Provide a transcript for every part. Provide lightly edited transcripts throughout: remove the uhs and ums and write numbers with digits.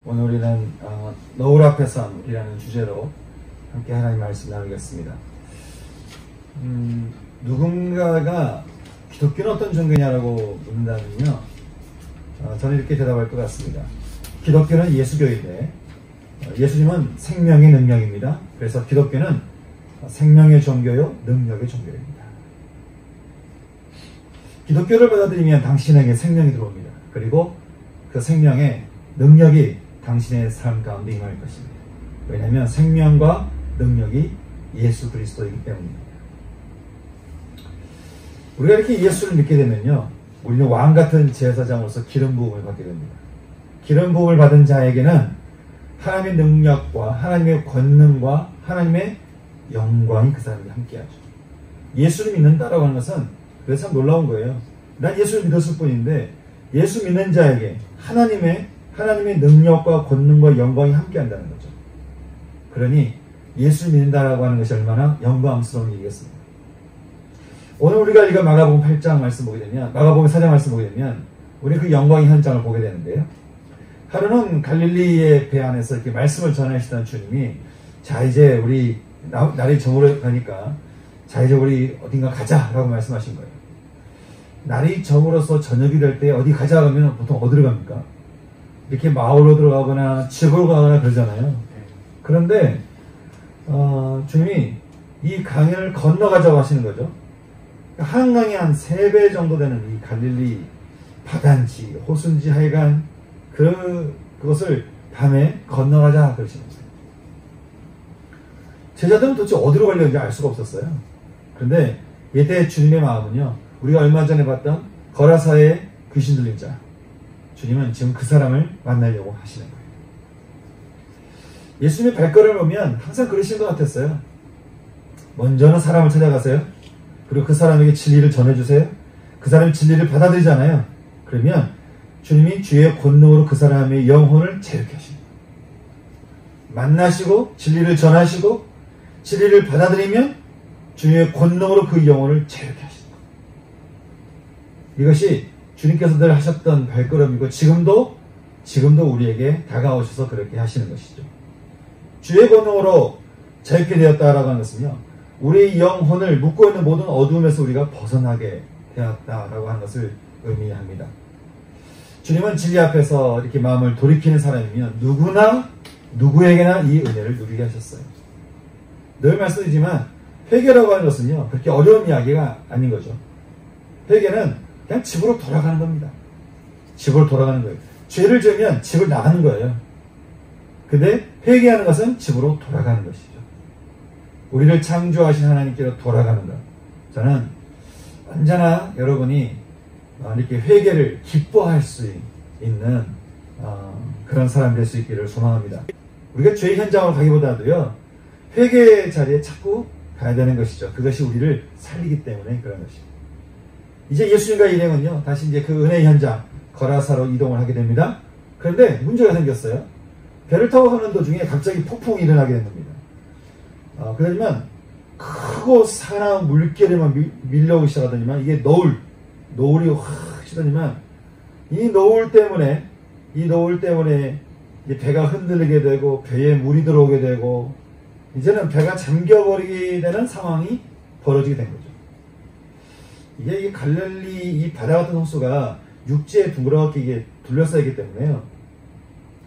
오늘 우리는 너울 앞에 선 이라는 주제로 함께 하나님 말씀 나누겠습니다. 누군가가 기독교는 어떤 종교냐라고 묻는다면요, 저는 이렇게 대답할 것 같습니다. 기독교는 예수교인데 예수님은 생명의 능력입니다. 그래서 기독교는 생명의 종교요, 능력의 종교입니다. 기독교를 받아들이면 당신에게 생명이 들어옵니다. 그리고 그 생명의 능력이 당신의 삶 가운데 임할 것입니다. 왜냐하면 생명과 능력이 예수 그리스도이기 때문입니다. 우리가 이렇게 예수를 믿게 되면요, 우리는 왕같은 제사장으로서 기름 부음을 받게 됩니다. 기름 부음을 받은 자에게는 하나님의 능력과 하나님의 권능과 하나님의 영광이 그 사람에게 함께하죠. 예수를 믿는다라고 하는 것은 그래서 참 놀라운 거예요. 난 예수를 믿었을 뿐인데 예수 믿는 자에게 하나님의 능력과 권능과 영광이 함께한다는 거죠. 그러니 예수를 믿는다라고 하는 것이 얼마나 영광스러운 일이겠습니까? 오늘 우리가 이거 마가복음 8장 말씀 보게 되면, 마가복음 4장 말씀 보게 되면 우리 그 영광의 현장을 보게 되는데요. 하루는 갈릴리의 배 안에서 이렇게 말씀을 전하시던 주님이, 자 이제 우리 날이 저물어 가니까 자 이제 우리 어딘가 가자라고 말씀하신 거예요. 날이 저물어서 저녁이 될 때 어디 가자 하면 보통 어디로 갑니까? 이렇게 마을로 들어가거나 집으로 가거나 그러잖아요. 그런데 주님이 이 강을 건너가자고 하시는 거죠. 한강이 한 3배 정도 되는 이 갈릴리 바다인지 호수인지 하여간 그것을 밤에 건너가자 그러시는 거예요. 제자들은 도대체 어디로 가려는지 알 수가 없었어요. 그런데 이때 주님의 마음은요, 우리가 얼마 전에 봤던 거라사의 귀신 들린 자, 주님은 지금 그 사람을 만나려고 하시는 거예요. 예수님의 발걸음을 보면 항상 그러신 것 같았어요. 먼저는 사람을 찾아가세요. 그리고 그 사람에게 진리를 전해주세요. 그 사람이 진리를 받아들이잖아요. 그러면 주님이 주의 권능으로 그 사람의 영혼을 자유케 하십니다. 만나시고 진리를 전하시고 진리를 받아들이면 주의 권능으로 그 영혼을 자유케 하십니다. 이것이 주님께서 늘 하셨던 발걸음이고 지금도 우리에게 다가오셔서 그렇게 하시는 것이죠. 주의 권능으로 자유케 되었다라고 하는 것은요, 우리 영혼을 묶고 있는 모든 어두움에서 우리가 벗어나게 되었다라고 하는 것을 의미합니다. 주님은 진리 앞에서 이렇게 마음을 돌이키는 사람이면 누구에게나 이 은혜를 누리게 하셨어요. 늘 말씀드리지만 회개라고 하는 것은요, 그렇게 어려운 이야기가 아닌 거죠. 회개는 그냥 집으로 돌아가는 겁니다. 집으로 돌아가는 거예요. 죄를 지으면 집을 나가는 거예요. 근데 회개하는 것은 집으로 돌아가는 것이죠. 우리를 창조하신 하나님께로 돌아가는 것. 저는 언제나 여러분이 이렇게 회개를 기뻐할 수 있는 그런 사람 될 수 있기를 소망합니다. 우리가 죄의 현장으로 가기보다도요, 회개의 자리에 자꾸 가야 되는 것이죠. 그것이 우리를 살리기 때문에 그런 것입니다. 이제 예수님과 일행은요, 다시 이제 그 은혜의 현장 거라사로 이동을 하게 됩니다. 그런데 문제가 생겼어요. 배를 타고 가는 도중에 갑자기 폭풍이 일어나게 된 겁니다. 그러면 크고 사나운 물결에만 밀려오기 시작하더니만 이게 노을이 확 치더니만 이 노을 때문에 이제 배가 흔들리게 되고 배에 물이 들어오게 되고 이제는 배가 잠겨버리게 되는 상황이 벌어지게 된 거죠. 이게 갈릴리 이 바다 같은 호수가 육지에 둥그렇게 이게 둘러싸여 있기 때문에요.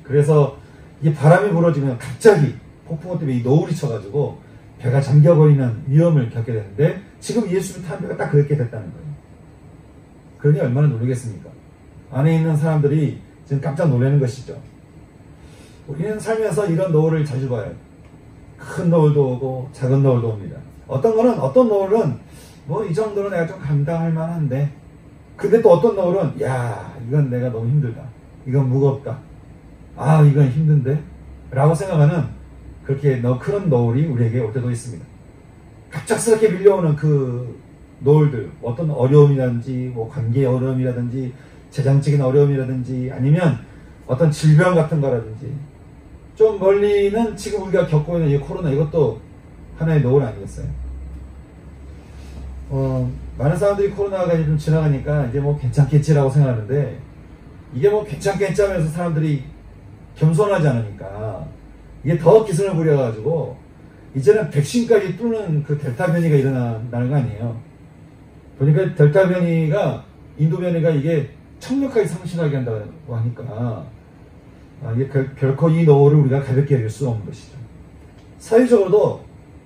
그래서 이 바람이 불어지면 갑자기 폭풍 때문에 이 노을이 쳐가지고 배가 잠겨버리는 위험을 겪게 되는데 지금 예수를 탄 배가 딱 그렇게 됐다는 거예요. 그러니 얼마나 놀라겠습니까? 안에 있는 사람들이 지금 깜짝 놀라는 것이죠. 우리는 살면서 이런 노을을 자주 봐요. 큰 노을도 오고 작은 노을도 옵니다. 어떤 노을은 뭐 이 정도로 내가 좀 감당할 만한데, 근데 또 어떤 노을은 야 이건 내가 너무 힘들다, 이건 무겁다, 아 이건 힘든데 라고 생각하는 그렇게 그런 노을이 우리에게 올 때도 있습니다. 갑작스럽게 밀려오는 그 노을들, 어떤 어려움이라든지 뭐 관계의 어려움이라든지 재정적인 어려움이라든지 아니면 어떤 질병 같은 거라든지, 좀 멀리는 지금 우리가 겪고 있는 이 코로나, 이것도 하나의 노을 아니겠어요? 많은 사람들이 코로나가 좀 지나가니까 이제 뭐 괜찮겠지라고 생각하는데, 이게 뭐 괜찮겠지 하면서 사람들이 겸손하지 않으니까 이게 더 기승을 부려가지고 이제는 백신까지 뚫는 그 델타 변이가 일어나는 거 아니에요. 보니까 델타 변이가 인도 변이가 이게 청력까지 상실하게 한다고 하니까 이게 결코 이 노을을 우리가 가볍게 여길 수 없는 것이죠. 사회적으로도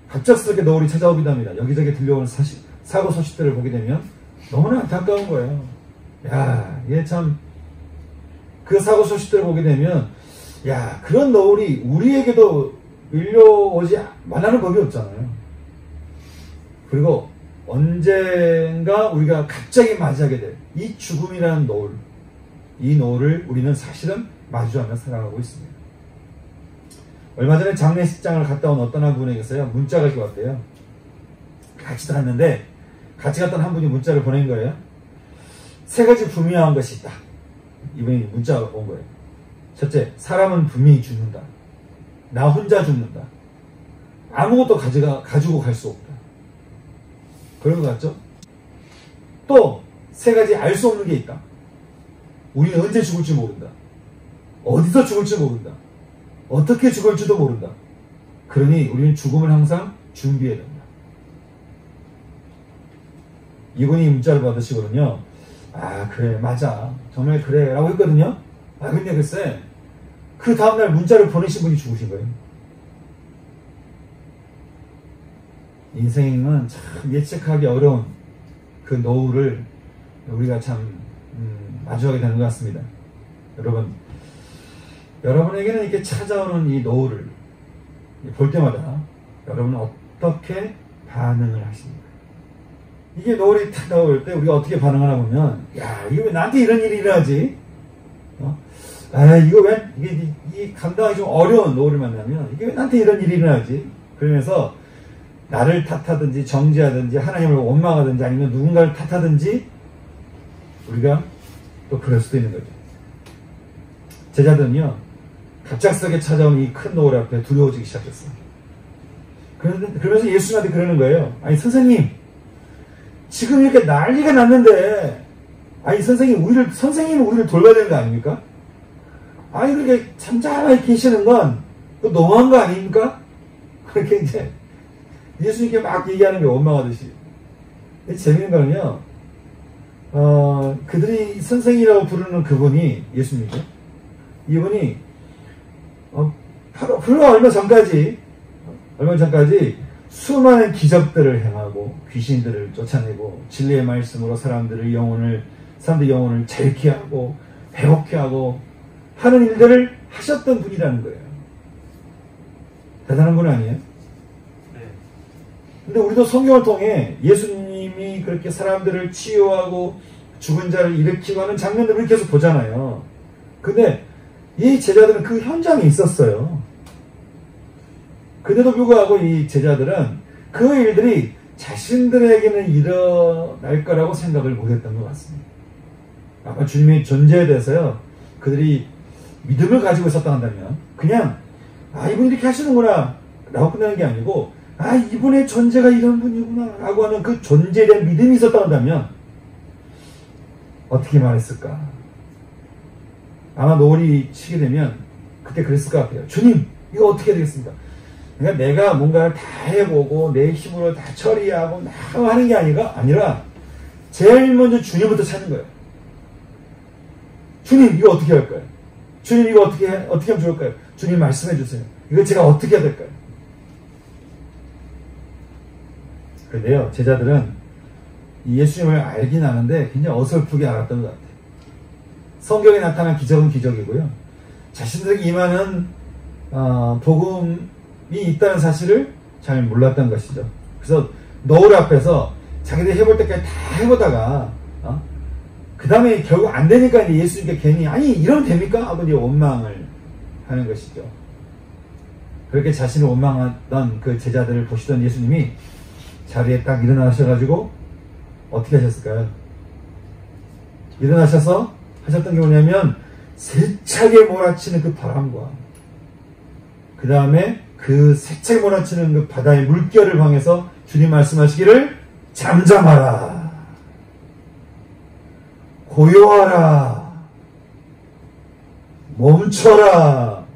갑작스럽게 노을이 찾아오기도 합니다. 여기저기 들려오는 사고 소식들을 보게 되면 너무나 안타까운 거예요. 야, 이게 참 그 사고 소식들을 보게 되면 야, 그런 노을이 우리에게도 밀려오지 말라는 법이 없잖아요. 그리고 언젠가 우리가 갑자기 맞이하게 될 이 죽음이라는 노을, 이 노을을 우리는 사실은 마주하며 살아가고 있습니다. 얼마 전에 장례식장을 갔다 온 어떤 한 분에게서요, 문자가 왔대요. 같이 갔는데 같이 갔던 한 분이 문자를 보낸 거예요. 세 가지 분명한 것이 있다. 이분이 문자가 온 거예요. 첫째, 사람은 분명히 죽는다. 나 혼자 죽는다. 아무것도 가지고 갈 수 없다. 그런 것 같죠? 또 세 가지 알 수 없는 게 있다. 우리는 언제 죽을지 모른다. 어디서 죽을지 모른다. 어떻게 죽을지도 모른다. 그러니 우리는 죽음을 항상 준비해야 된다. 이분이 문자를 받으시거든요. 아, 그래, 맞아. 정말 그래. 라고 했거든요. 아, 근데 글쎄, 그 다음날 문자를 보내신 분이 죽으신 거예요. 인생은 참 예측하기 어려운 그 노을을 우리가 참 마주하게 되는 것 같습니다. 여러분에게는 이렇게 찾아오는 이 노을을 볼 때마다 여러분은 어떻게 반응을 하십니까? 이게 노을이 탁 나올 때 우리가 어떻게 반응을 하면, 야, 이거 왜 나한테 이런 일이 일어나지? 이거 왜, 이게 감당하기 좀 어려운 노을을 만나면, 이게 왜 나한테 이런 일이 일어나지? 그러면서 나를 탓하든지 정죄하든지 하나님을 원망하든지 아니면 누군가를 탓하든지 우리가 또 그럴 수도 있는 거죠. 제자들은요, 갑작스럽게 찾아온 이 큰 노을 앞에 두려워지기 시작했어요. 그러면서 예수님한테 그러는 거예요. 아니, 선생님, 지금 이렇게 난리가 났는데, 아니, 선생님은 우리를 돌봐야 되는 거 아닙니까? 아니, 그렇게 잠잠하게 계시는 건 또 너무한 거 아닙니까? 그렇게 이제 예수님께 막 얘기하는 게 원망하듯이. 재밌는 거는요, 그들이 선생이라고 부르는 그분이, 예수님이죠. 이분이, 불과 얼마 전까지 수많은 기적들을 행하고, 귀신들을 쫓아내고, 진리의 말씀으로 사람들의 영혼을 자유케 하고, 회복케 하고, 하는 일들을 하셨던 분이라는 거예요. 대단한 분 아니에요? 근데 우리도 성경을 통해 예수님이 그렇게 사람들을 치유하고 죽은 자를 일으키고 하는 장면들을 계속 보잖아요. 근데 이 제자들은 그 현장에 있었어요. 그데도 불구하고 이 제자들은 그 일들이 자신들에게는 일어날 거라고 생각을 못했던 것 같습니다. 아까 주님의 존재에 대해서요, 그들이 믿음을 가지고 있었다 한다면 그냥 이분이 이렇게 하시는구나 라고 끝나는 게 아니고, 이분의 존재가 이런 분이구나 라고 하는 그 존재에 대한 믿음이 있었다 한다면 어떻게 말했을까? 아마 노을이 치게 되면 그때 그랬을 것 같아요. 주님, 이거 어떻게 해야 되겠습니까? 그러니까 내가 뭔가를 다 해보고 내 힘으로 다 처리하고 하는 게 아니라 제일 먼저 주님부터 찾는 거예요. 주님, 이거 어떻게 할까요? 주님, 이거 어떻게 하면 좋을까요? 주님, 말씀해 주세요. 이거 제가 어떻게 해야 될까요? 그런데요, 제자들은 이 예수님을 알긴 아는데 굉장히 어설프게 알았던 것 같아요. 성경에 나타난 기적은 기적이고요, 자신들에게 임하는 복음이 있다는 사실을 잘 몰랐던 것이죠. 그래서 노을 앞에서 자기들이 해볼 때까지 다 해보다가 그 다음에 결국 안 되니까 이제 예수님께 괜히 이러면 됩니까? 하고 이제 원망을 하는 것이죠. 그렇게 자신을 원망하던 그 제자들을 보시던 예수님이 자리에 딱 일어나셔가지고 어떻게 하셨을까요? 일어나셔서 하셨던 게 뭐냐면 세차게 몰아치는 그 바람과 그 다음에 그 세차게 몰아치는 그 바다의 물결을 향해서 주님 말씀하시기를 잠잠하라, 고요하라, 멈춰라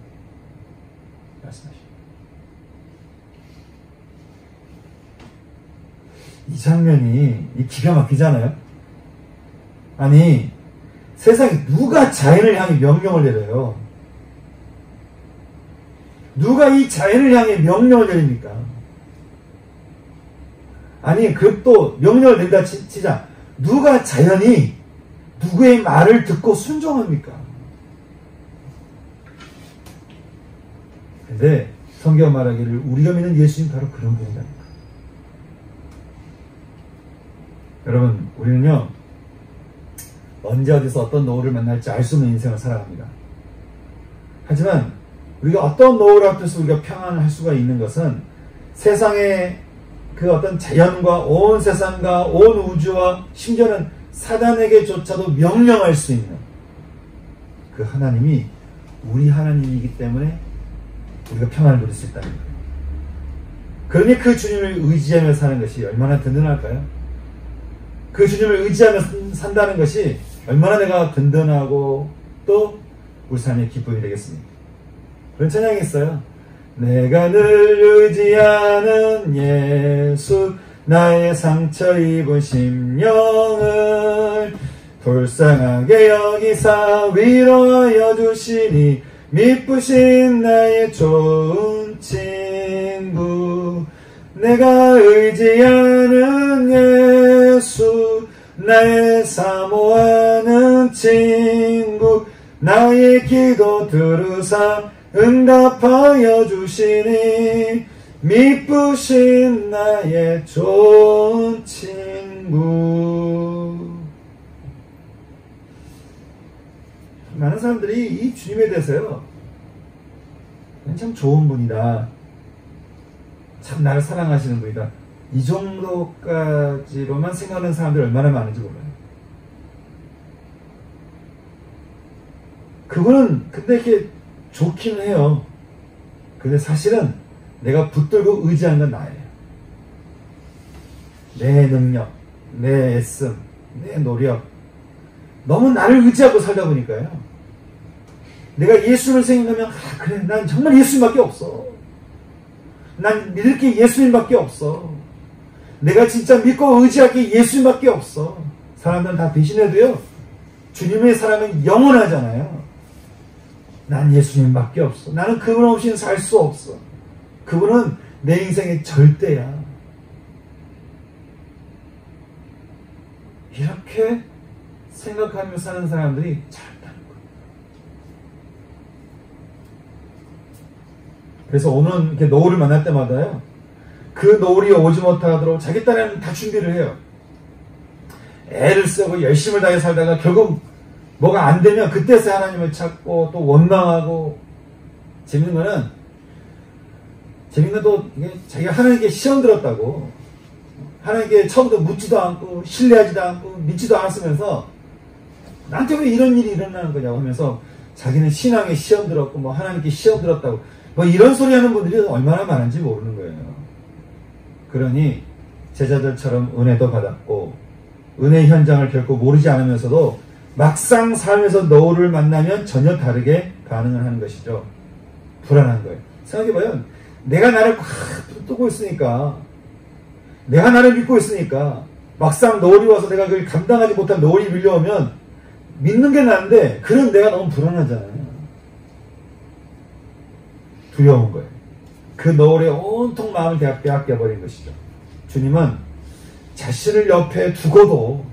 장면이 기가 막히잖아요. 아니, 세상에 누가 자연을 향해 명령을 내려요? 누가 이 자연을 향해 명령을 내립니까? 아니, 그것도 명령을 낸다 치자. 누가 자연이 누구의 말을 듣고 순종합니까? 근데 성경 말하기를 우리가 믿는 예수님 바로 그런 분이다. 여러분, 우리는요, 언제 어디서 어떤 노후를 만날지 알 수 없는 인생을 살아갑니다. 하지만 우리가 어떤 노후를 앞두서 우리가 평안을 할 수가 있는 것은 세상의 그 어떤 자연과 온 세상과 온 우주와 심지어는 사단에게조차도 명령할 수 있는 그 하나님이 우리 하나님이기 때문에 우리가 평안을 누릴 수 있다는 거예요. 그러니 그 주님을 의지하며 사는 것이 얼마나 든든할까요? 그 주님을 의지하며 산다는 것이 얼마나 내가 든든하고 또 우리 삶의 기쁨이 되겠습니까? 그런 찬양이 있어요. 내가 늘 의지하는 예수, 나의 상처 입은 심령을 불쌍하게 여기사 위로하여 주시니 미쁘신 나의 좋은 친구. 내가 의지하는 예수, 나의 사모하는 친구, 나의 기도 들으사 응답하여 주시니 미쁘신 나의 좋은 친구. 많은 사람들이 이 주님에 대해서요, 참 좋은 분이다, 참 나를 사랑하시는 분이다, 이 정도까지로만 생각하는 사람들이 얼마나 많은지 몰라요. 그거는 근데 이렇게 좋기는 해요. 근데 사실은 내가 붙들고 의지하는 건 나예요. 내 능력, 내 애씀, 내 노력, 너무 나를 의지하고 살다 보니까요, 내가 예수를 생각하면 그래, 난 정말 예수님밖에 없어, 난 믿을 게 예수님밖에 없어, 내가 진짜 믿고 의지할 게 예수님밖에 없어. 사람들은 다 배신해도요, 주님의 사랑은 영원하잖아요. 난 예수님밖에 없어, 나는 그분 없이는 살 수 없어, 그분은 내 인생의 절대야. 이렇게 생각하며 사는 사람들이 잘다는 거예요. 그래서 오는 이렇게 노을을 만날 때마다요, 그 노을이 오지 못하도록 자기 딴에는 다 준비를 해요. 애를 쓰고 열심을 다해 살다가 결국 뭐가 안 되면 그때서 하나님을 찾고 또 원망하고, 재밌는 또 이게 자기가 하나님께 시험 들었다고, 하나님께 처음부터 묻지도 않고 신뢰하지도 않고 믿지도 않았으면서 나한테 왜 이런 일이 일어나는 거냐고 하면서 자기는 신앙에 시험 들었고 뭐 하나님께 시험 들었다고 뭐 이런 소리 하는 분들이 얼마나 많은지 모르는 거예요. 그러니 제자들처럼 은혜도 받았고 은혜 현장을 결코 모르지 않으면서도 막상 삶에서 노을을 만나면 전혀 다르게 반응을 하는 것이죠. 불안한 거예요. 생각해봐요. 내가 나를 꽉 뜨고 있으니까, 내가 나를 믿고 있으니까 막상 노을이 와서 내가 그걸 감당하지 못한 노을이 밀려오면 믿는 게 나은데, 그런 내가 너무 불안하잖아요. 두려운 거예요. 그 노을에 온통 마음을 빼앗겨버린 것이죠. 주님은 자신을 옆에 두고도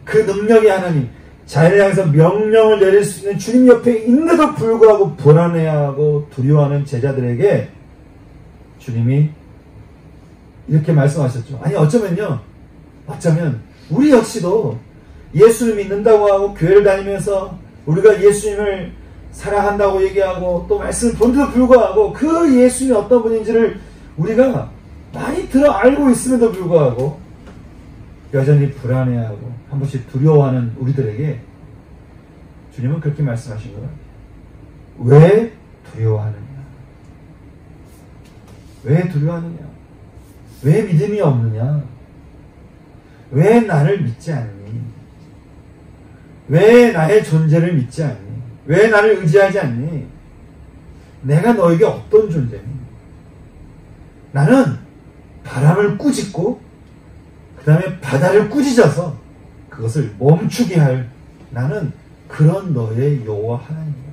그 능력의 하나님, 자연을 향해서 명령을 내릴 수 있는 주님 옆에 있는데도 불구하고 불안해하고 두려워하는 제자들에게 주님이 이렇게 말씀하셨죠. 아니, 어쩌면 우리 역시도 예수를 믿는다고 하고 교회를 다니면서 우리가 예수님을 사랑한다고 얘기하고 또 말씀을 본데도 불구하고 그 예수님이 어떤 분인지를 우리가 많이 들어 알고 있음에도 불구하고 여전히 불안해하고 한 번씩 두려워하는 우리들에게 주님은 그렇게 말씀하신 거예요. 왜 두려워하느냐? 왜 두려워하느냐? 왜 믿음이 없느냐? 왜 나를 믿지 않니? 왜 나의 존재를 믿지 않니? 왜 나를 의지하지 않니? 내가 너에게 어떤 존재니? 나는 바람을 꾸짖고 다음에 바다를 꾸짖어서 그것을 멈추게 할 나는 그런 너의 여호와 하나님이야.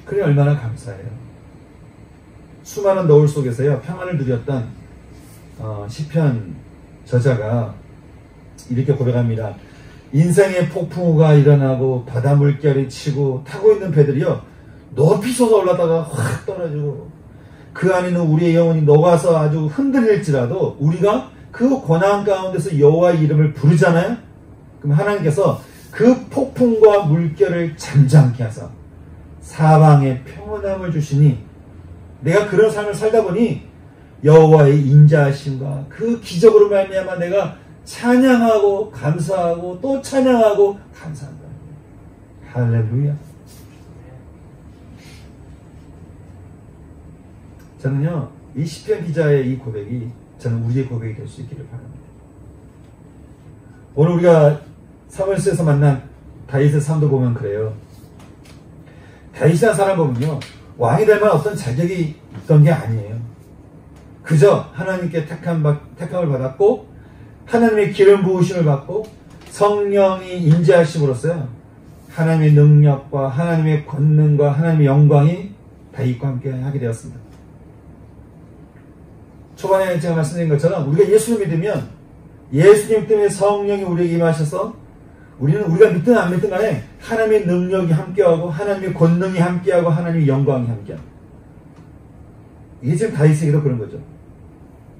그래 얼마나 감사해요. 수많은 노을 속에서요 평안을 누렸던 시편 저자가 이렇게 고백합니다. 인생의 폭풍우가 일어나고 바다 물결이 치고 타고 있는 배들이요 높이 솟아 올라다가 확 떨어지고 그 안에 있는 우리의 영혼이 녹아서 아주 흔들릴지라도 우리가 그 고난 가운데서 여호와의 이름을 부르잖아요. 그럼 하나님께서 그 폭풍과 물결을 잠잠케 하사 사방에 평온함을 주시니 내가 그런 삶을 살다 보니 여호와의 인자하심과 그 기적으로 말미암아 내가 찬양하고 감사하고 또 찬양하고 감사한다. 할렐루야. 저는요 이 시편 기자의 이 고백이 저는 우리의 고백이 될 수 있기를 바랍니다. 오늘 우리가 사무엘서에서 만난 다윗의 삶도 보면 그래요. 다윗이라는 사람 보면요 왕이 될 만한 어떤 자격이 있던 게 아니에요. 그저 하나님께 택함을 받았고 하나님의 기름 부으심을 받고 성령이 인자하심으로써요 하나님의 능력과 하나님의 권능과 하나님의 영광이 다윗과 함께 하게 되었습니다. 초반에 제가 말씀드린 것처럼 우리가 예수를 믿으면 예수님 때문에 성령이 우리에게 임하셔서 우리가 믿든 안 믿든 간에 하나님의 능력이 함께하고 하나님의 권능이 함께하고 하나님의 영광이 함께하고 이게 지금 다윗에게도 그런 거죠.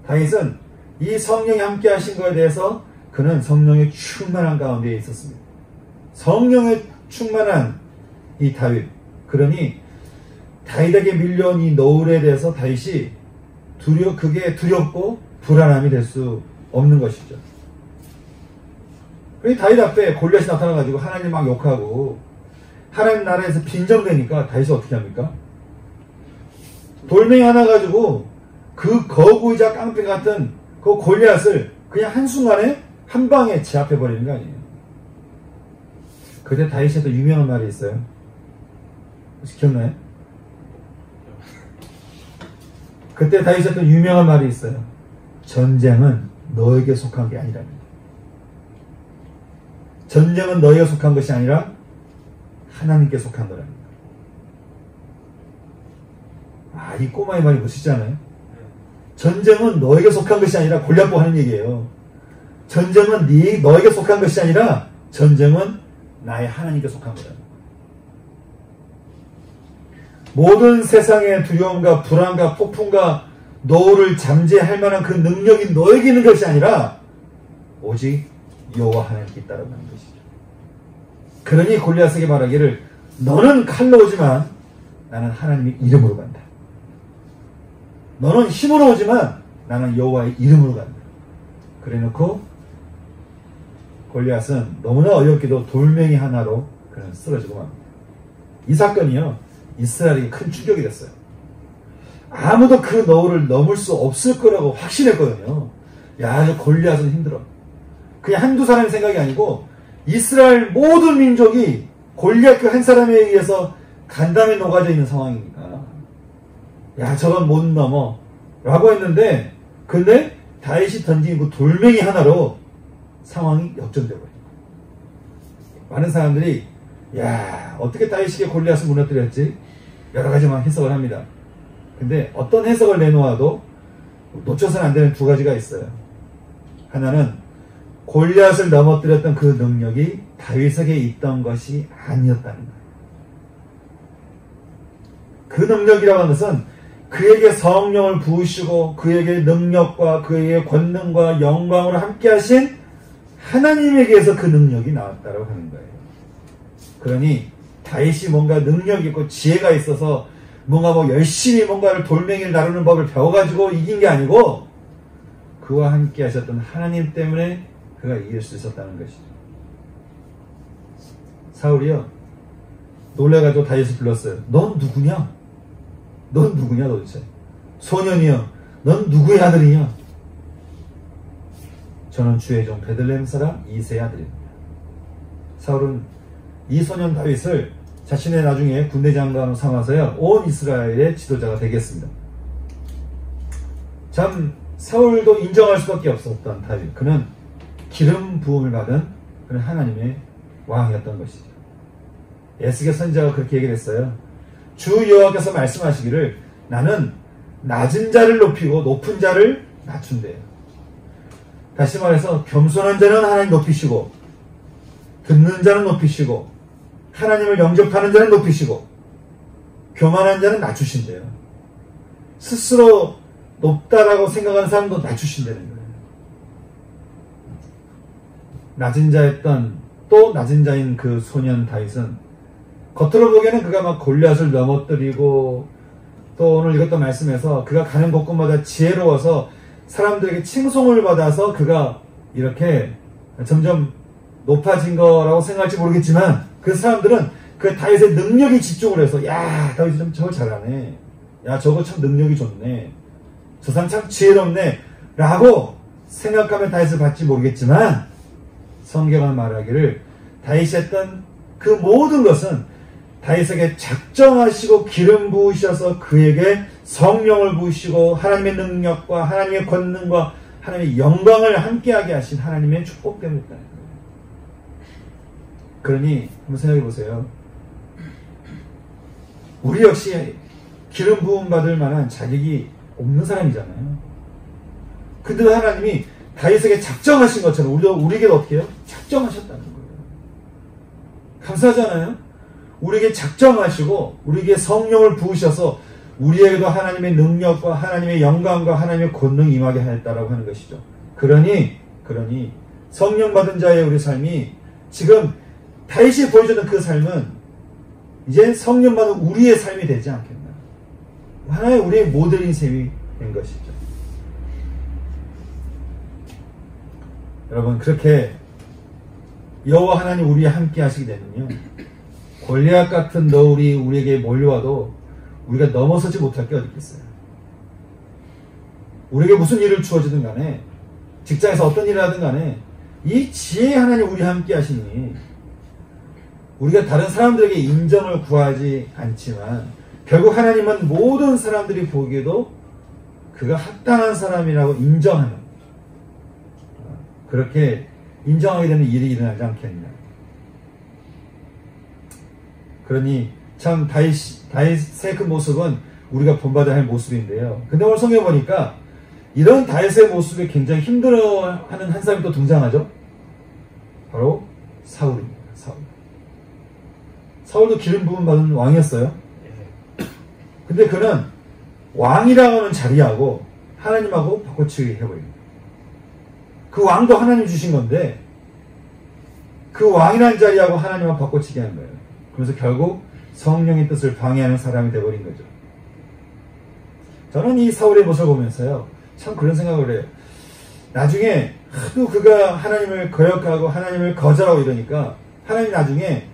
다윗은 이 성령이 함께 하신 것에 대해서 그는 성령의 충만한 가운데 있었습니다. 성령의 충만한 이 다윗. 그러니 다윗에게 밀려온 이 노울에 대해서 다윗이 그게 두렵고 불안함이 될 수 없는 것이죠. 이 다윗 앞에 골리앗이 나타나가지고 하나님 막 욕하고 하나님 나라에서 빈정대니까 다윗이 어떻게 합니까? 돌멩이 하나 가지고 그 거구이자 깡패 같은 그 골리앗을 그냥 한순간에 한 방에 제압해버리는 거 아니에요. 그때 다윗에도 유명한 말이 있어요. 혹시 기억나요? 그때 다윗에도 유명한 말이 있어요. 전쟁은 너에게 속한 게 아니랍니다. 전쟁은 너에게 속한 것이 아니라 하나님께 속한 거랍니다. 이 꼬마의 말이 멋있지 않아요? 전쟁은 너에게 속한 것이 아니라 골리앗과 하는 얘기예요. 전쟁은 너에게 속한 것이 아니라 전쟁은 나의 하나님께 속한 거다. 모든 세상의 두려움과 불안과 폭풍과 노를 잠재할 만한 그 능력이 너에게 있는 것이 아니라 오직 여호와 하나님께 있다라고 하는 것이죠. 그러니 골리앗에게 말하기를 너는 칼로 오지만 나는 하나님의 이름으로 간다. 너는 힘으로 오지만 나는 여호와의 이름으로 간다. 그래놓고 골리앗은 너무나 어이없게도 돌멩이 하나로 그는 쓰러지고 맙니다. 이 사건이요 이스라엘에게 큰 충격이 됐어요. 아무도 그 너울을 넘을 수 없을 거라고 확신했거든요. 야, 저 골리앗은 힘들어. 그냥 한두 사람의 생각이 아니고 이스라엘 모든 민족이 골리앗 그 한 사람에 의해서 간담에 녹아져 있는 상황이니까 야, 저건 못 넘어 라고 했는데 근데 다윗이 던진 그 돌멩이 하나로 상황이 역전되고 있어요. 많은 사람들이 야, 어떻게 다윗에게 골리앗을 무너뜨렸지? 여러 가지만 해석을 합니다. 근데 어떤 해석을 내놓아도 놓쳐서는 안 되는 두 가지가 있어요. 하나는 골리앗을 넘어뜨렸던 그 능력이 다윗에게 있던 것이 아니었다는 거예요. 그 능력이라고 하는 것은 그에게 성령을 부으시고 그에게 능력과 그에게 권능과 영광으로 함께 하신 하나님에게서 그 능력이 나왔다고 하는 거예요. 그러니 다윗이 뭔가 능력이 있고 지혜가 있어서 뭔가 열심히 뭔가를 돌멩이를 다루는 법을 배워가지고 이긴 게 아니고 그와 함께 하셨던 하나님 때문에 그가 이길 수 있었다는 것이죠. 사울이요 놀래가지고 다윗을 불렀어요. 넌 누구냐? 넌 누구냐 도대체? 소년이여 넌 누구의 아들이냐? 저는 주의 종 베들레헴 사람 이새의 아들입니다. 사울은 이 소년 다윗을 자신의 나중에 군대 장관으로 삼아서요 온 이스라엘의 지도자가 되겠습니다. 참 사울도 인정할 수밖에 없었던 다윗. 그는 기름 부음을 받은 그는 하나님의 왕이었던 것이죠. 에스겔 선지자가 그렇게 얘기를 했어요. 주 여호와께서 말씀하시기를 나는 낮은 자를 높이고 높은 자를 낮춘대요. 다시 말해서 겸손한 자는 하나님 높이시고 듣는 자는 높이시고 하나님을 영접하는 자는 높이시고 교만한 자는 낮추신대요. 스스로 높다라고 생각하는 사람도 낮추신다는 거예요. 낮은 자였던 또 낮은 자인 그 소년 다윗은 겉으로 보기에는 그가 막 골리앗을 넘어뜨리고 또 오늘 읽었던 말씀에서 그가 가는 곳곳마다 지혜로워서 사람들에게 칭송을 받아서 그가 이렇게 점점 높아진 거라고 생각할지 모르겠지만 그 사람들은 그 다윗의 능력이 집중을 해서 야 다윗이 좀 저거 잘하네, 야 저거 참 능력이 좋네, 저 사람 참 지혜롭네 라고 생각하면 다윗을 받지 모르겠지만 성경은 말하기를 다윗이 했던 그 모든 것은 다윗에게 작정하시고 기름 부으셔서 그에게 성령을 부으시고 하나님의 능력과 하나님의 권능과 하나님의 영광을 함께하게 하신 하나님의 축복 때문이다. 그러니 한번 생각해 보세요. 우리 역시 기름 부음 받을 만한 자격이 없는 사람이잖아요. 근데 하나님이 다윗에게 작정하신 것처럼 우리에게도 어떻게 해요? 작정하셨다는 거예요. 감사하잖아요. 우리에게 작정하시고 우리에게 성령을 부으셔서 우리에게도 하나님의 능력과 하나님의 영광과 하나님의 권능이 임하게 하였다라고 하는 것이죠. 그러니 성령 받은 자의 우리 삶이 지금 다윗이 보여주는 그 삶은 이제 성령 받은 우리의 삶이 되지 않겠나. 하나의 우리의 모델인 셈이 된 것이죠. 여러분 그렇게 여호와 하나님 우리와 함께 하시게 되면요, 골리앗 같은 너울이 우리에게 몰려와도 우리가 넘어서지 못할 게 어디 있겠어요. 우리에게 무슨 일을 주어지든 간에 직장에서 어떤 일을 하든 간에 이 지혜의 하나님 우리와 함께 하시니 우리가 다른 사람들에게 인정을 구하지 않지만 결국 하나님은 모든 사람들이 보기에도 그가 합당한 사람이라고 인정하는, 그렇게 인정하게 되는 일이 일어나지 않겠냐. 그러니 참 다윗의 그 모습은 우리가 본받아야 할 모습인데요. 근데 오늘 성경에 보니까 이런 다윗의 모습에 굉장히 힘들어하는 한 사람이 또 등장하죠. 바로 사울입니다. 사울도 기름 부음 받은 왕이었어요. 근데 그는 왕이라고 하는 자리하고 하나님하고 바꿔치기 해버립니다. 그 왕도 하나님 주신 건데 그 왕이라는 자리하고 하나님하고 바꿔치기 하는 거예요. 그래서 결국 성령의 뜻을 방해하는 사람이 되어버린 거죠. 저는 이 사울의 모습을 보면서요, 참 그런 생각을 해요. 나중에 하도 그가 하나님을 거역하고 하나님을 거절하고 이러니까 하나님 나중에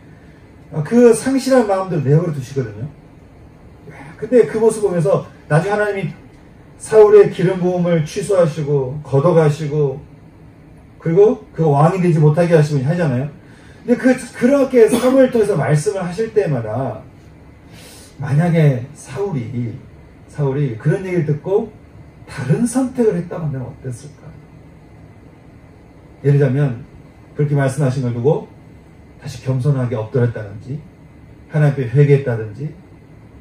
그 상실한 마음들을 내버려 두시거든요. 근데 그 모습 보면서 나중에 하나님이 사울의 기름 부음을 취소하시고 걷어가시고 그리고 그 왕이 되지 못하게 하시고 하잖아요. 근데 그렇게 사무엘 통해서 말씀을 하실 때마다 만약에 사울이 그런 얘기를 듣고 다른 선택을 했다고 하면 어땠을까? 예를 들자면 그렇게 말씀하신 걸 두고 다시 겸손하게 엎드렸다든지 하나님 앞에 회개했다든지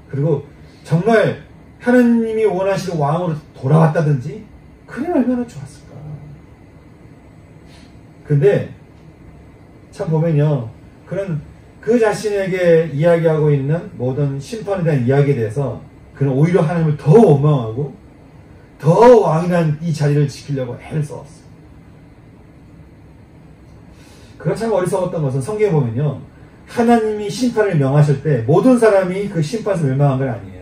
그리고 정말 하나님이 원하시는 왕으로 돌아왔다든지 그게 얼마나 좋았을까? 근데 참 보면요, 그런 그 자신에게 이야기하고 있는 모든 심판에 대한 이야기에 대해서 그는 오히려 하나님을 더 원망하고 더 왕이란 이 자리를 지키려고 애를 써왔어요. 그가 참 어리석었던 것은 성경에 보면요, 하나님이 심판을 명하실 때 모든 사람이 그 심판에서 멸망한 건 아니에요.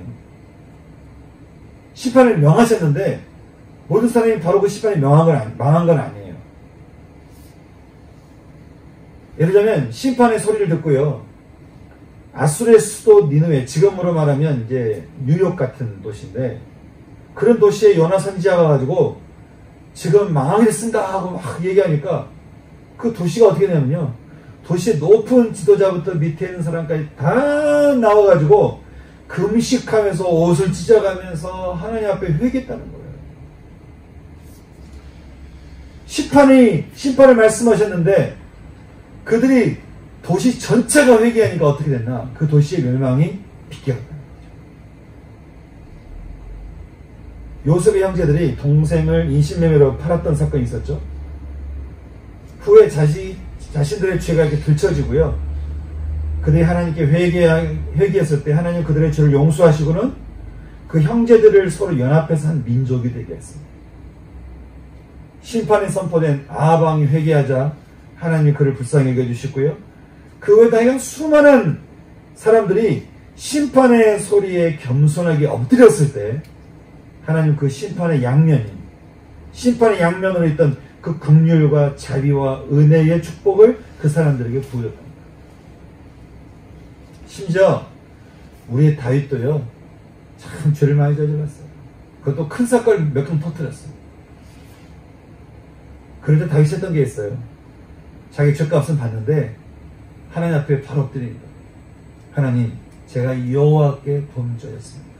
심판을 명하셨는데 모든 사람이 바로 그 심판에 망한 건 아니에요. 예를 들자면 심판의 소리를 듣고요, 아수르의 수도 니느웨, 지금으로 말하면 이제 뉴욕 같은 도시인데 그런 도시에 요나 선지자가 가지고 지금 망하게 됐습니다 하고 막 얘기하니까 그 도시가 어떻게 되냐면요, 도시의 높은 지도자부터 밑에 있는 사람까지 다 나와가지고 금식하면서 옷을 찢어가면서 하나님 앞에 회개했다는 거예요. 심판을 말씀하셨는데 그들이 도시 전체가 회개하니까 어떻게 됐나? 그 도시의 멸망이 비껴갔다는 거죠. 요셉의 형제들이 동생을 인신매매로 팔았던 사건이 있었죠. 후에 자신들의 죄가 이렇게 들춰지고요. 그들이 하나님께 회개했을 때 하나님 그들의 죄를 용서하시고는 그 형제들을 서로 연합해서 한 민족이 되게 했습니다. 심판이 선포된 아방이 회개하자 하나님이 그를 불쌍히 여겨주시고요. 그 외에 다양한 수많은 사람들이 심판의 소리에 겸손하게 엎드렸을 때 하나님 그 심판의 양면으로 있던 그 긍휼과 자비와 은혜의 축복을 그 사람들에게 부여합니다. 심지어 우리의 다윗도요, 참 죄를 많이 저질렀어요. 그것도 큰 사건 몇 번 터뜨렸어요. 그런데 다윗이 했던 게 있어요. 자기 죄값은 받는데 하나님 앞에 바로 엎드립니다. 하나님, 제가 여호와께 범죄했습니다.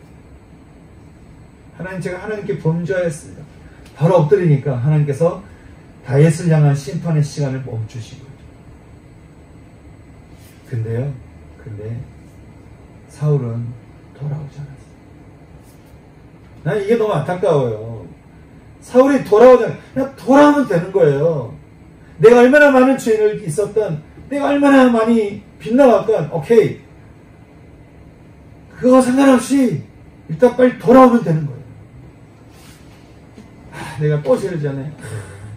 하나님, 제가 하나님께 범죄하였습니다. 바로 엎드리니까 하나님께서 다윗을 향한 심판의 시간을 멈추시고. 근데 사울은 돌아오지 않았어요. 난 이게 너무 안타까워요. 사울이 그냥 돌아오면 되는 거예요. 내가 얼마나 많은 죄인을 있었던, 내가 얼마나 많이 빗나갔건, 오케이. 그거 상관없이 일단 빨리 돌아오면 되는 거예요. 내가 또 죄를 지었네.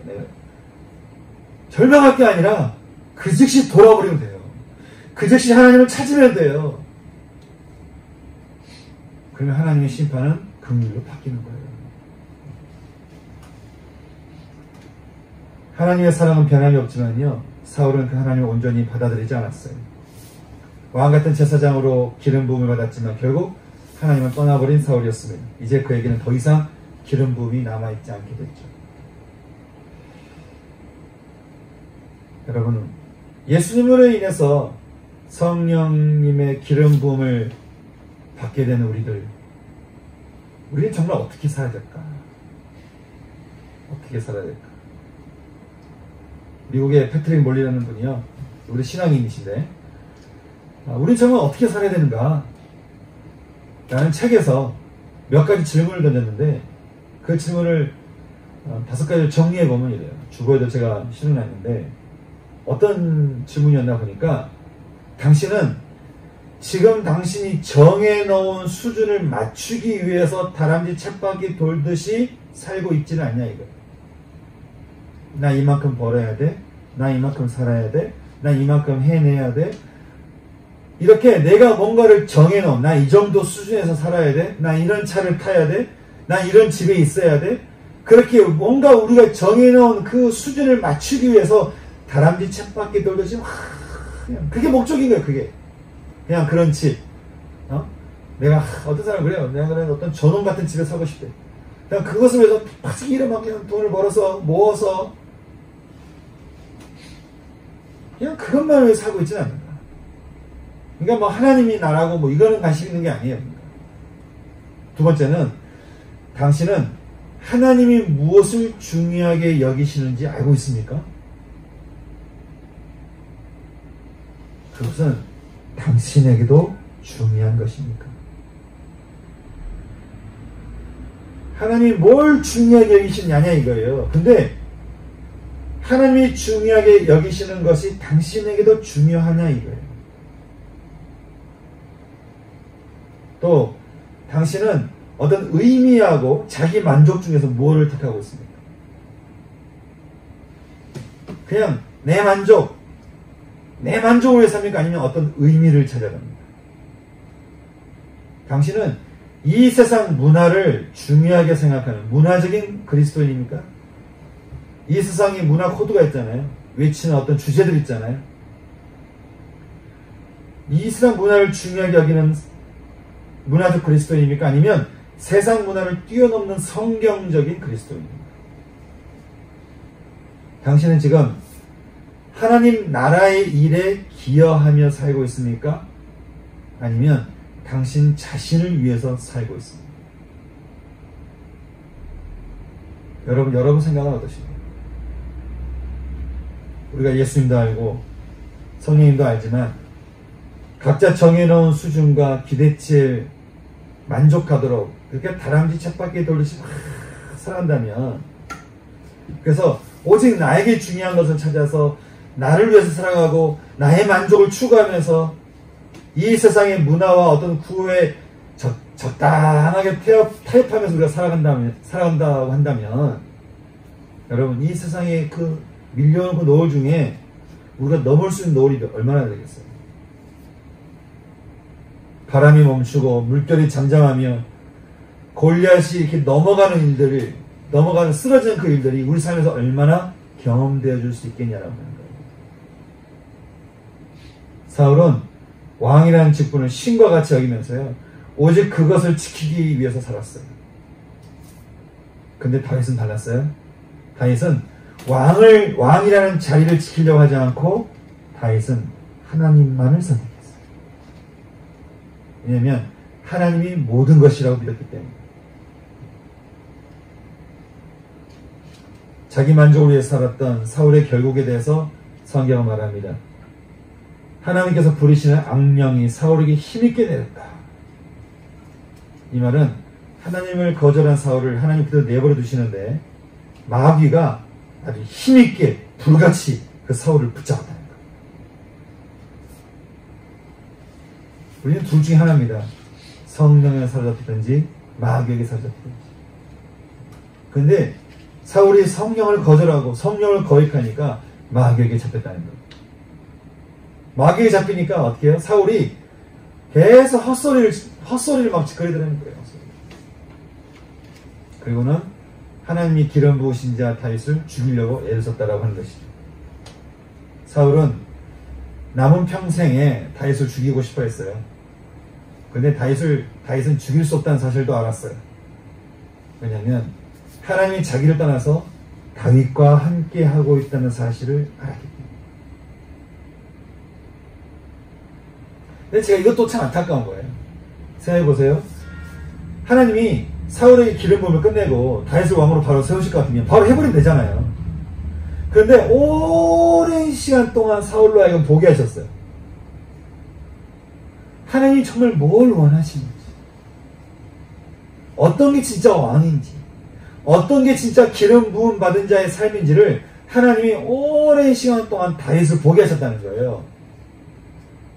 내가 절망할 게 아니라 그 즉시 돌아버리면 돼요. 그 즉시 하나님을 찾으면 돼요. 그러면 하나님의 심판은 긍휼로 바뀌는 거예요. 하나님의 사랑은 변함이 없지만요, 사울은 그 하나님을 온전히 받아들이지 않았어요. 왕같은 제사장으로 기름 부음을 받았지만 결국 하나님은 떠나버린 사울이었습니다. 이제 그에게는 더 이상 기름 부음이 남아있지 않게 됐죠. 여러분, 예수님으로 인해서 성령님의 기름 부음을 받게 되는 우리는 정말 어떻게 살아야 될까? 어떻게 살아야 될까? 미국의 패트릭 몰리라는 분이요, 우리 신앙인이신데, 우리 정말 어떻게 살아야 되는가? 라는 책에서 몇 가지 질문을 던졌는데, 그 질문을 5가지를 정리해보면 이래요. 주보에도 제가 실어놨는데, 어떤 질문이었나 보니까, 당신은 지금 당신이 정해놓은 수준을 맞추기 위해서 다람쥐 쳇바퀴 돌듯이 살고 있지는 않냐 이거예요. 나 이만큼 벌어야 돼, 나 이만큼 살아야 돼, 나 이만큼 해내야 돼, 이렇게 내가 뭔가를 정해놓은, 나 이 정도 수준에서 살아야 돼, 나 이런 차를 타야 돼, 나 이런 집에 있어야 돼, 그렇게 뭔가 우리가 정해놓은 그 수준을 맞추기 위해서 다람쥐 쳇바퀴 돌듯이 그냥 그게 목적인 거예요. 그게 그냥 그런 집, 내가 어떤 사람 그래요. 내가 그냥 어떤 저놈 같은 집에 살고 싶대. 그냥 그것을 위해서 빠지게 일어나면 그냥 돈을 벌어서 모아서 그냥 그것만 위해 살고 있지는 않는다. 그러니까 뭐 하나님이 나라고 뭐 이거는 관심 있는 게 아니에요. 두 번째는, 당신은 하나님이 무엇을 중요하게 여기시는지 알고 있습니까? 그것은 당신에게도 중요한 것입니까? 하나님이 뭘 중요하게 여기시느냐 이거예요. 근데 하나님이 중요하게 여기시는 것이 당신에게도 중요하냐 이거예요. 또 당신은 어떤 의미하고 자기 만족 중에서 무엇을 택하고 있습니까? 그냥 내 만족을 위해 삽니까? 아니면 어떤 의미를 찾아갑니까? 당신은 이 세상 문화를 중요하게 생각하는 문화적인 그리스도인입니까? 이 세상에 문화 코드가 있잖아요. 외치는 어떤 주제들 있잖아요. 이 세상 문화를 중요하게 여기는 문화적 그리스도인입니까? 아니면 세상 문화를 뛰어넘는 성경적인 그리스도인입니까? 당신은 지금 하나님 나라의 일에 기여하며 살고 있습니까? 아니면 당신 자신을 위해서 살고 있습니까? 여러분 생각은 어떠십니까? 우리가 예수님도 알고 성령님도 알지만 각자 정해놓은 수준과 기대치에 만족하도록 그렇게 다람쥐 쳇바퀴 돌듯이 막 살아간다면, 그래서 오직 나에게 중요한 것을 찾아서 나를 위해서 살아가고 나의 만족을 추구하면서 이 세상의 문화와 어떤 구호에 적당하게 타협하면서 우리가 살아간다고 한다면, 여러분, 이 세상의 그 밀려오는 그 노을 중에 우리가 넘을 수 있는 노을이 얼마나 되겠어요? 바람이 멈추고 물결이 잠잠하며 골리앗이 이렇게 쓰러지는 그 일들이 우리 삶에서 얼마나 경험되어 줄 수 있겠냐라고 하는 거예요. 사울은 왕이라는 직분을 신과 같이 여기면서요, 오직 그것을 지키기 위해서 살았어요. 근데 다윗은 달랐어요. 다윗은 왕이라는 자리를 지키려고 하지 않고 다윗은 하나님만을 선택했어요. 왜냐하면 하나님이 모든 것이라고 믿었기 때문에. 자기 만족을 위해 살았던 사울의 결국에 대해서 성경은 말합니다. 하나님께서 부리시는 악령이 사울에게 힘있게 내렸다. 이 말은 하나님을 거절한 사울을 하나님 그대로 내버려 두시는데 마귀가 아주 힘있게 불같이 그 사울을 붙잡았다는 거예요. 우리는 둘 중에 하나입니다. 성령에 사로잡히든지 마귀에게 사로잡히든지. 그런데 사울이 성령을 거절하고 성령을 거역하니까 마귀에게 잡혔다는 거예요. 마귀에게 잡히니까 어떻게 해요? 사울이 계속 헛소리를 막 짓거리더라는 거예요. 그리고는 하나님이 기름 부으신 자 다윗을 죽이려고 애를 썼다라고 하는 것이죠. 사울은 남은 평생에 다윗을 죽이고 싶어 했어요. 그런데 다윗은 죽일 수 없다는 사실도 알았어요. 왜냐하면 하나님이 자기를 떠나서 다윗과 함께 하고 있다는 사실을 알았기 때문에. 근데 제가 이것도 참 안타까운 거예요. 생각해보세요. 하나님이 사울에게 기름 부음을 끝내고 다윗을 왕으로 바로 세우실 것 같으면 바로 해버리면 되잖아요. 그런데 오랜 시간 동안 사울로 하여금 보게 하셨어요. 하나님이 정말 뭘 원하시는지, 어떤 게 진짜 왕인지, 어떤 게 진짜 기름 부음 받은 자의 삶인지를 하나님이 오랜 시간 동안 다윗을 보게 하셨다는 거예요.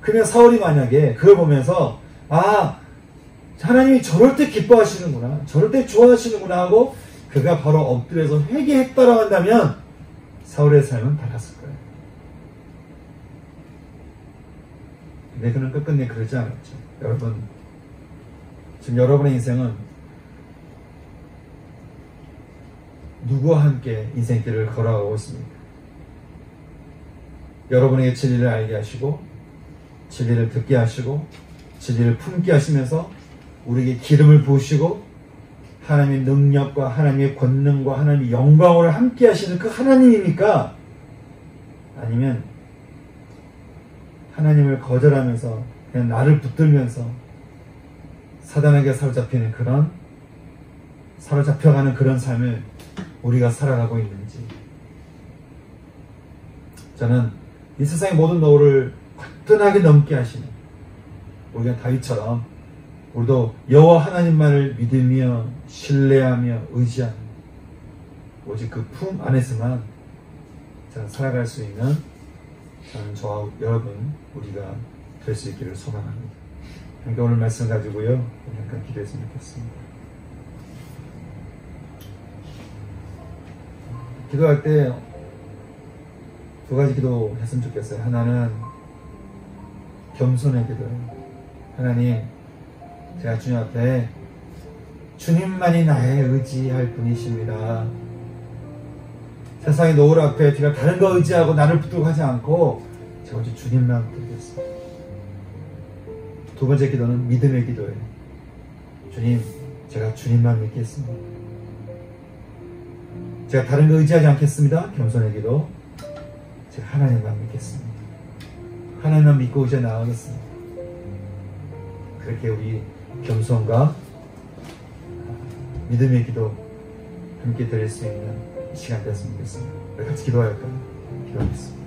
그러면 사울이 만약에 그걸 보면서 하나님이 저럴 때 기뻐하시는구나, 저럴 때 좋아하시는구나 하고 그가 바로 엎드려서 회개했다라고 한다면 사울의 삶은 달랐을 거예요. 근데 그는 끝끝내 그러지 않았죠. 여러분, 지금 여러분의 인생은 누구와 함께 인생길을 걸어가고 있습니까? 여러분에게 진리를 알게 하시고 진리를 듣게 하시고 진리를 품게 하시면서 우리에게 기름을 부으시고 하나님의 능력과 하나님의 권능과 하나님의 영광을 함께 하시는 그 하나님입니까? 아니면 하나님을 거절하면서 그냥 나를 붙들면서 사단에게 사로잡혀가는 그런 삶을 우리가 살아가고 있는지. 저는 이 세상의 모든 노을을 화끈하게 넘게 하시는, 우리가 다윗처럼 우리도 여호와 하나님만을 믿으며 신뢰하며 의지하는 오직 그 품 안에서만 살아갈 수 있는 저와 여러분 우리가 될 수 있기를 소망합니다. 함께 오늘 말씀 가지고요 잠깐 기도했으면 좋겠습니다. 기도할 때 두 가지 기도했으면 좋겠어요. 하나는 겸손의 기도예요. 하나님, 제가 주님 앞에 주님만이 나의 의지할 분이십니다. 세상의 노을 앞에 제가 다른 거 의지하고 나를 붙들고 하지 않고 제가 오직 주님만 붙들겠습니다. 두 번째 기도는 믿음의 기도예요. 주님, 제가 주님만 믿겠습니다. 제가 다른 거 의지하지 않겠습니다. 겸손의 기도. 제가 하나님만 믿겠습니다. 하나님만 믿고 이제 나아가겠습니다. 그렇게 우리 겸손과 믿음의 기도 함께 드릴 수 있는 시간 됐으면 좋겠습니다. 같이 기도할까요? 기도하겠습니다.